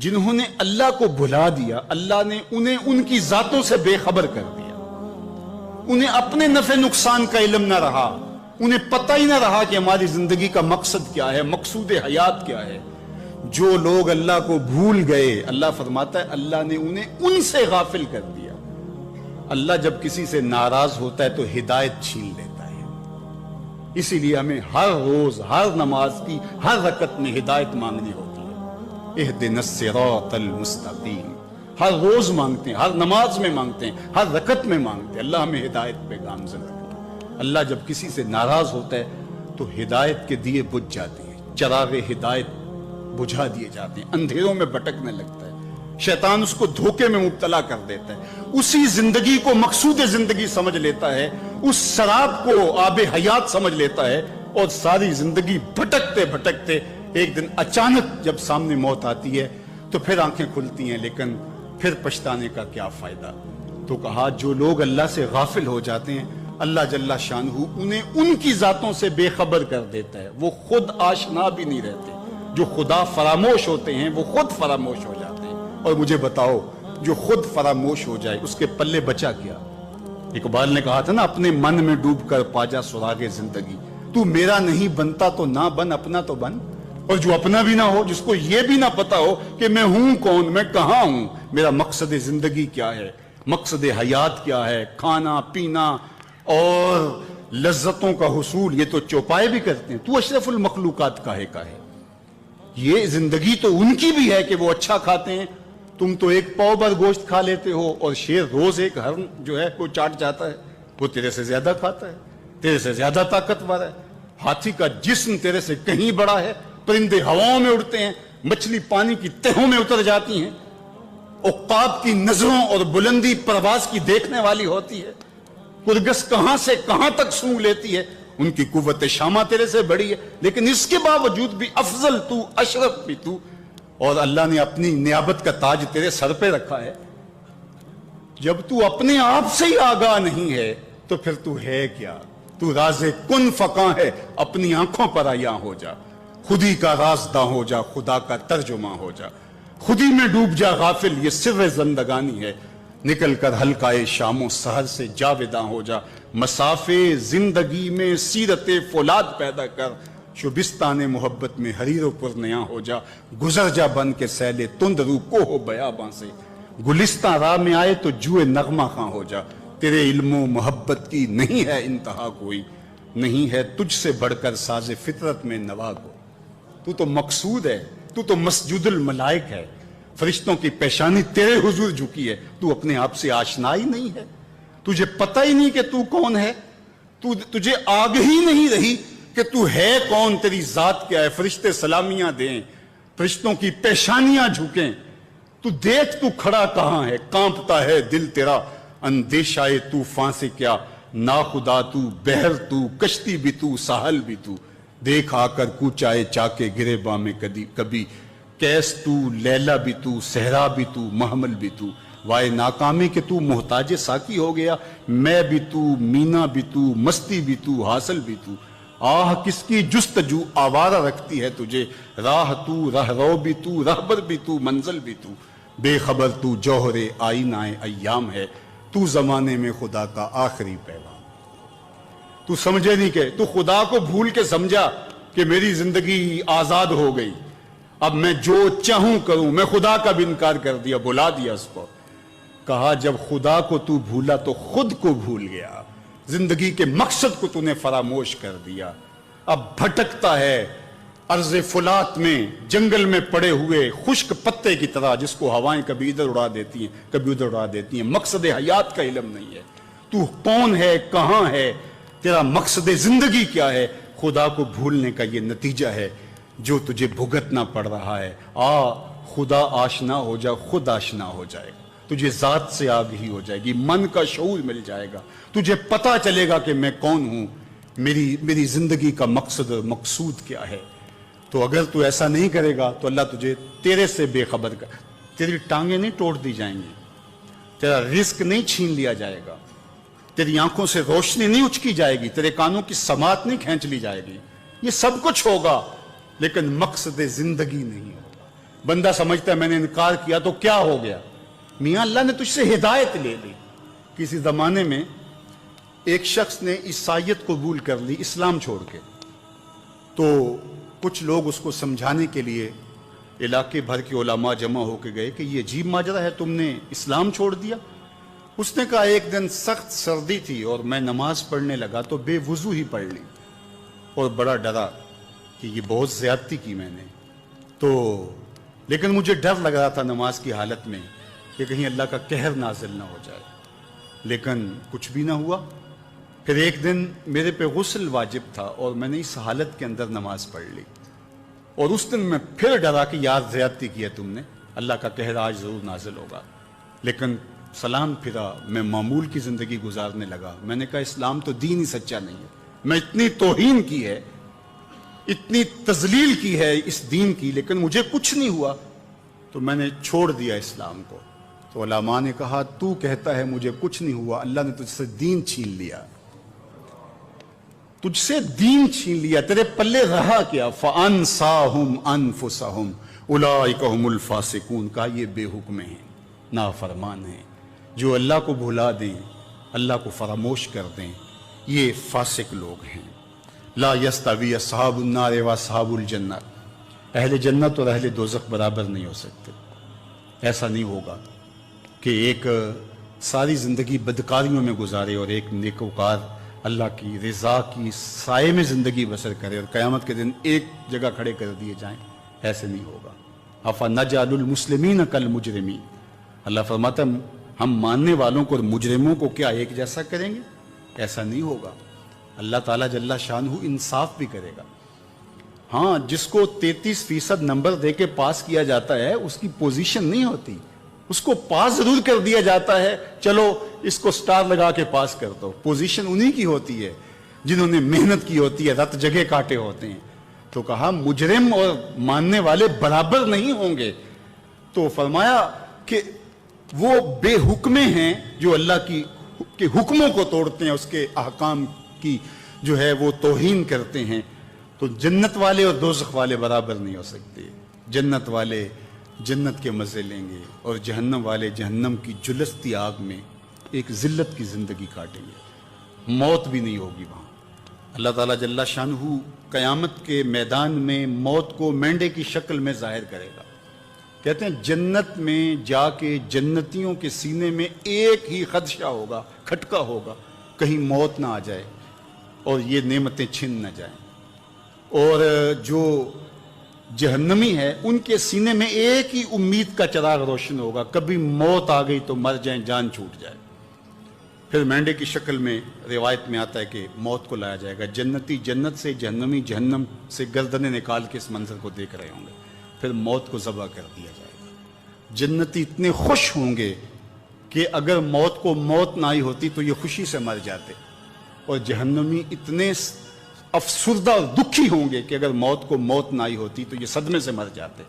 جنہوں نے اللہ کو بھلا دیا، اللہ نے انہیں ان کی ذاتوں سے بے خبر کر دیا، انہیں اپنے نفع نقصان کا علم نہ رہا، انہیں پتہ ہی نہ رہا کہ ہماری زندگی کا مقصد کیا ہے، مقصود حیات کیا ہے۔ جو لوگ اللہ کو بھول گئے، اللہ فرماتا ہے اللہ نے انہیں ان سے غافل کر دیا۔ اللہ جب کسی سے ناراض ہوتا ہے تو ہدایت چھین لیتا ہے، اسی لیے ہمیں ہر روز ہر نماز کی ہر رکعت میں ہدایت مانگنی ہوتی ہے۔ اہدنا الصراط المستقیم، ہر روز مانگتے ہیں، ہر نماز میں مانگتے ہیں، ہر رکعت میں مانگتے ہیں، اللہ ہمیں ہدایت پہ گامزن رکھے۔ اللہ جب کسی سے ناراض ہوتا ہے تو ہدایت کے دیے بجھ جاتے ہیں، چراغ ہدایت بجھا دیے جاتے ہیں، اندھیروں میں بھٹکنے لگتا ہے، شیطان اس کو دھوکے میں مبتلا کر دیتا ہے، اسی زندگی کو مقصود زندگی سمجھ لیتا ہے، اس شراب کو آب حیات سمجھ لیتا ہے، اور ساری زندگی بھٹکتے بھٹکتے ایک دن اچانک جب سامنے موت آتی ہے تو پھر آنکھیں کھلتی ہیں، لیکن پھر پچھتانے کا کیا فائدہ۔ تو کہا جو لوگ اللہ سے غافل ہو جاتے ہیں اللہ جل شانہ انہیں ان کی ذاتوں سے بے خبر کر دیتا ہے، وہ خود آشنا بھی نہیں رہتے۔ جو خدا فراموش ہوتے ہیں وہ خود فراموش ہو جاتے ہیں۔ اور مجھے بتاؤ جو خود فراموش ہو جائے اس کے پلے بچا کیا؟ اقبال نے کہا تھا نا، اپنے من میں ڈوب کر پاجا سراغ زندگی، تو میرا نہیں بنتا تو نہ بن، اپنا تو بن۔ اور جو اپنا بھی نہ ہو، جس کو یہ بھی نہ پتا ہو کہ میں ہوں کون، میں کہاں ہوں، میرا مقصد زندگی کیا ہے، مقصد حیات کیا ہے، کھانا پینا اور لذتوں کا حصول، یہ تو چوپائے بھی کرتے ہیں، تو اشرف المخلوقات کاہے کاہے۔ یہ زندگی تو ان کی بھی ہے کہ وہ اچھا کھاتے ہیں، تم تو ایک پاؤ بھر گوشت کھا لیتے ہو، اور شیر روز ایک ہرن جو ہے وہ چاٹ جاتا ہے، وہ تیرے سے زیادہ کھاتا ہے، تیرے سے زیادہ طاقتور ہے۔ ہاتھی کا جسم تیرے سے کہیں بڑا ہے، پرندے ہواؤں میں اڑتے ہیں، مچھلی پانی کی تہوں میں اتر جاتی ہیں، عقاب کی نظروں اور بلندی پرواز کی دیکھنے والی ہوتی ہے، کرگس کہاں سے کہاں تک سونگ لیتی ہے، ان کی قوت شامہ تیرے سے بڑی ہے، لیکن اس کے باوجود بھی افضل تو، اشرف بھی تو، اور اللہ نے اپنی نیابت کا تاج تیرے سر پہ رکھا ہے۔ جب تو اپنے آپ سے ہی آگاہ نہیں ہے تو پھر تو ہے کیا؟ تو راز کن فقاں ہے، اپنی آنکھوں پر عیاں ہو جا، خودی کا رازداں ہو جا، خدا کا ترجمہ ہو جا، خودی میں ڈوب جا غافل، یہ سر زندگانی ہے، نکل کر حلقۂ شام و سحر سے جاوداں ہو جا، مسافے زندگی میں سیرت فولاد پیدا کر، شبستان محبت میں حریر و پرنیاں ہو جا، گزر جا بن کے سیل تند رو کوہ و بیاباں سے، گلستاں راہ میں آئے تو جوئے نغمہ خاں ہو جا، تیرے علم و محبت کی نہیں ہے انتہا کوئی، نہیں ہے تجھ سے بڑھ کر ساز فطرت میں نوا کو، تو تو مقصود ہے، تو تو مسجود الملائک ہے، فرشتوں کی پیشانی تیرے حضور جھکی ہے، تو اپنے آپ سے آشنا ہی نہیں ہے، تجھے پتہ ہی نہیں کہ تو کون ہے، تجھے آگہی نہیں رہی کہ تو ہے کون، تیری ذات کیا ہے، فرشتے سلامیاں دیں، فرشتوں کی پیشانیاں جھکیں، تو دیکھ تو کھڑا کہاں ہے، کانپتا ہے دل تیرا، اندیشہ طوفان سے کیا، ناخدا تو، بحر تو، کشتی بھی تو، ساحل بھی تو، دیکھ آ کر کوچائے چاکے گرے باں میں کبھی، کیس تو، لیلا بھی تو، صحرا بھی تو، محمل بھی تو، وائے ناکامی کہ تو محتاج ساکی ہو گیا، میں بھی تو، مینا بھی تو، مستی بھی تو، حاصل بھی تو، آہ کس کی جستجو آوارہ رکھتی ہے تجھے، راہ تو، راہ رو بھی تو، رہبر بھی تو، منزل بھی تو، بے خبر تو جوہر آئینہ ایام ہے، تو زمانے میں خدا کا آخری پیغام۔ تو سمجھے نہیں کہ تو خدا کو بھول کے سمجھا کہ میری زندگی آزاد ہو گئی، اب میں جو چاہوں کروں، میں خدا کا بھی انکار کر دیا، بلا دیا اس کو۔ کہا جب خدا کو تو بھولا تو خود کو بھول گیا، زندگی کے مقصد کو تو نے فراموش کر دیا، اب بھٹکتا ہے ارض فلات میں، جنگل میں پڑے ہوئے خشک پتے کی طرح، جس کو ہوائیں کبھی ادھر اڑا دیتی ہیں کبھی ادھر اڑا دیتی ہیں، مقصد حیات کا علم نہیں ہے، تو کون ہے، کہاں ہے، تیرا مقصد زندگی کیا ہے، خدا کو بھولنے کا یہ نتیجہ ہے جو تجھے بھگتنا پڑ رہا ہے۔ خدا آشنا ہو جا، خود آشنا ہو جائے گا، تجھے ذات سے آگہی ہو جائے گی، من کا شعور مل جائے گا، تجھے پتا چلے گا کہ میں کون ہوں، میری زندگی کا مقصد مقصود کیا ہے۔ تو اگر تو ایسا نہیں کرے گا تو اللہ تجھے تیرے سے بے خبر کر، تیری ٹانگیں نہیں توڑ دی جائیں گی، تیرا رزق نہیں چھین لیا جائے گا، تیری آنکھوں سے روشنی نہیں اچکی جائے گی، تیرے کانوں کی سماعت نہیں کھینچ لی جائے گی، یہ سب کچھ ہوگا لیکن مقصد زندگی نہیں ہوگا۔ بندہ سمجھتا ہے میں نے انکار کیا تو کیا ہو گیا؟ میاں اللہ نے تجھ سے ہدایت لے لی. کسی زمانے میں ایک شخص نے عیسائیت قبول کر لی اسلام چھوڑ کے، تو کچھ لوگ اس کو سمجھانے کے لیے علاقے بھر کے علماء جمع ہو کے گئے کہ یہ عجیب ماجرا ہے، تم نے اسلام چھوڑ دیا. اس نے کہا ایک دن سخت سردی تھی اور میں نماز پڑھنے لگا تو بے وضو ہی پڑھ لی، اور بڑا ڈرا کہ یہ بہت زیادتی کی میں نے، تو لیکن مجھے ڈر لگ رہا تھا نماز کی حالت میں کہ کہیں اللہ کا قہر نازل نہ ہو جائے، لیکن کچھ بھی نہ ہوا. پھر ایک دن میرے پہ غسل واجب تھا اور میں نے اس حالت کے اندر نماز پڑھ لی، اور اس دن میں پھر ڈرا کہ یار زیادتی کی ہے تم نے، اللہ کا قہر آج ضرور نازل ہوگا. لیکن سلام پھرا، میں معمول کی زندگی گزارنے لگا. میں نے کہا اسلام تو دین ہی سچا نہیں ہے، میں اتنی توہین کی ہے، اتنی تذلیل کی ہے اس دین کی، لیکن مجھے کچھ نہیں ہوا، تو میں نے چھوڑ دیا اسلام کو. تو علماء نے کہا تو کہتا ہے مجھے کچھ نہیں ہوا، اللہ نے تجھ سے دین چھین لیا، تجھ سے دین چھین لیا، تیرے پلے رہا کیا؟ فَأَنْسَاهُمْ أَنفُسَهُمْ أُولَٰئِكَ هُمُ الْفَاسِقُونَ. کہا یہ بے حکم ہیں، نافرمان ہیں، جو اللہ کو بھلا دیں، اللہ کو فراموش کر دیں، یہ فاسق لوگ ہیں. لا يستوی اصحاب النار واصحاب الجنہ، اہل جنت اور اہل دوزخ برابر نہیں ہو سکتے. ایسا نہیں ہوگا کہ ایک ساری زندگی بدکاریوں میں گزارے اور ایک نیکوکار اللہ کی رضا کی سائے میں زندگی بسر کرے اور قیامت کے دن ایک جگہ کھڑے کر دیے جائیں. ایسے نہیں ہوگا. افنجعل المسلمین کالمجرمین، اللہ فرماتا ہے ہم ماننے والوں کو اور مجرموں کو کیا ایک جیسا کریں گے؟ ایسا نہیں ہوگا. اللہ تعالیٰ جل شانہ انصاف بھی کرے گا. ہاں، جس کو 33% نمبر دے کے پاس کیا جاتا ہے اس کی پوزیشن نہیں ہوتی، اس کو پاس ضرور کر دیا جاتا ہے، چلو اس کو سٹار لگا کے پاس کر دو. پوزیشن انہی کی ہوتی ہے جنہوں نے محنت کی ہوتی ہے، رت جگہ کاٹے ہوتے ہیں. تو کہا مجرم اور ماننے والے برابر نہیں ہوں گے. تو فرمایا کہ وہ بے حکمے ہیں جو اللہ کے حکموں کو توڑتے ہیں، اس کے احکام کی جو ہے وہ توہین کرتے ہیں. تو جنت والے اور دوزخ والے برابر نہیں ہو سکتے. جنت والے جنت کے مزے لیں گے اور جہنم والے جہنم کی جلستی آگ میں ایک ذلت کی زندگی کاٹیں گے. موت بھی نہیں ہوگی وہاں. اللہ تعالیٰ جل شانہ قیامت کے میدان میں موت کو مینڈے کی شکل میں ظاہر کرے گا. کہتے ہیں جنت میں جا کے جنتیوں کے سینے میں ایک ہی خدشہ ہوگا، کھٹکا ہوگا، کہیں موت نہ آ جائے اور یہ نعمتیں چھن نہ جائیں. اور جو جہنمی ہے ان کے سینے میں ایک ہی امید کا چراغ روشن ہوگا، کبھی موت آ گئی تو مر جائیں، جان چھوٹ جائے. پھر مینڈے کی شکل میں روایت میں آتا ہے کہ موت کو لایا جائے گا. جنتی جنت سے، جہنمی جہنم سے گردنیں نکال کے اس منظر کو دیکھ رہے ہوں گے. پھر موت کو ذبح کر دیا جائے گا. جنتی اتنے خوش ہوں گے کہ اگر موت کو موت نہ آئی ہوتی تو یہ خوشی سے مر جاتے، اور جہنمی اتنے افسردہ اور دکھی ہوں گے کہ اگر موت کو موت نہ آئی ہوتی تو یہ صدمے سے مر جاتے.